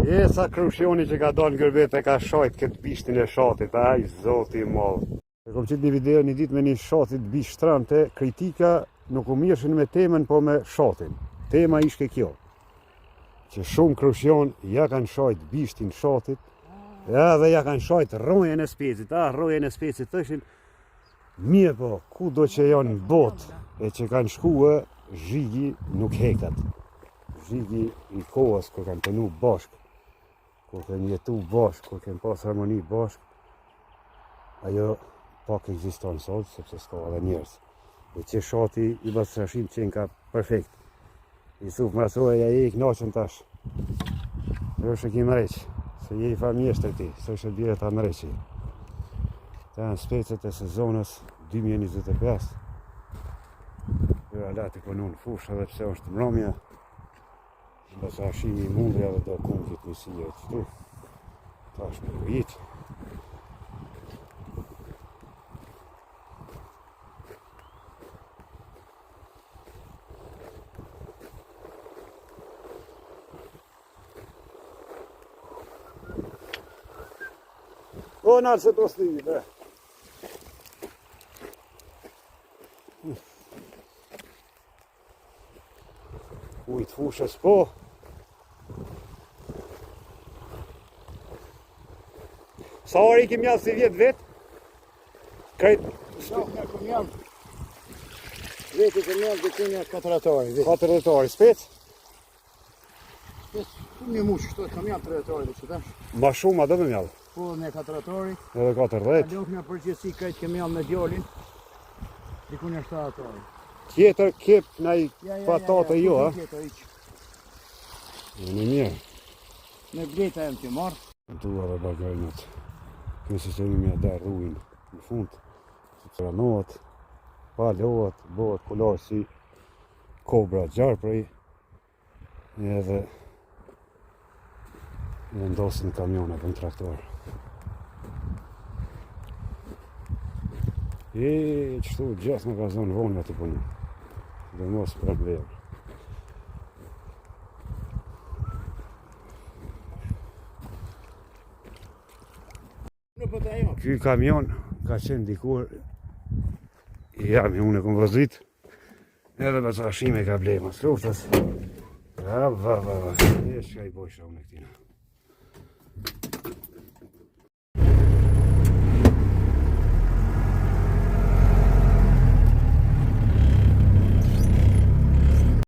E sa krushjoni që ka dalë ngërbet e ka shajt këtë bishtin e shatit, aj zoti i madh. E kom qitë një video një dit me një shatit bisht shtrante, kritika nuk u mirëshin me temën po me shatin. Tema ishke kjo, që shumë krushjon ja kanë shajt bishtin shatit, ja dhe ja kanë shajt rojen e specit, rojen e specit thëshin, mirë po, ku do që janë në botë e që kanë shkue, zhigi nuk hekat. Zhigi i kohës kur kanë punu bashk, kur kanë jetu bashk, kur kanë pas harmoni bashk, ajo pak ekziston sot, sepse s'ka edhe njerëz. E që shati i Batrashim qenë ka perfekt. Jusuf Masoja e i knaqën tash. Është ki mreq, se je i famjesht e ti, se është bjere ta mreqi. Ta në specit e sezonës 2025. Dhe alati punu në fush edhe pse është mramja. Batrashimi i mundja dhe do kungit njësije të këtu. Ta është me ujit. O, nalë se të stivi, be. Ujtë fushës po. Sa orë i kemi janë si vjetë vetë? Krejt... Ja, kemi janë. Vetë i kemi janë dhe kënja 4 atari. 4 atari, spec? Spec, ku një mushë, shto kemi janë 3 atari dhe që tash. Ma shumë, a do me mjallë? Po, me 4 atari. Edhe 40. Kaliof një përgjithsi krejt kemi janë me djallin. Diku një 7 atari. Tjetër kep në i patate jo, a? Tjetër iq. Në mirë. Me bleta e më të marrë. Dua dhe bagajnët. Kësë që një darë rruin në fund. Se pranohet, palohet, bëhet kullar si kobra gjarë prej. Edhe vendosin kamione për në traktor. Qështu gjithë në ka zonë vonë të punu. Dhe mos për në verë. Ky kamion ka qenë dikur i jam i unë e kom vëzit edhe Batrashimi ka blej mas luftës. E shka i bojshra unë e këtina.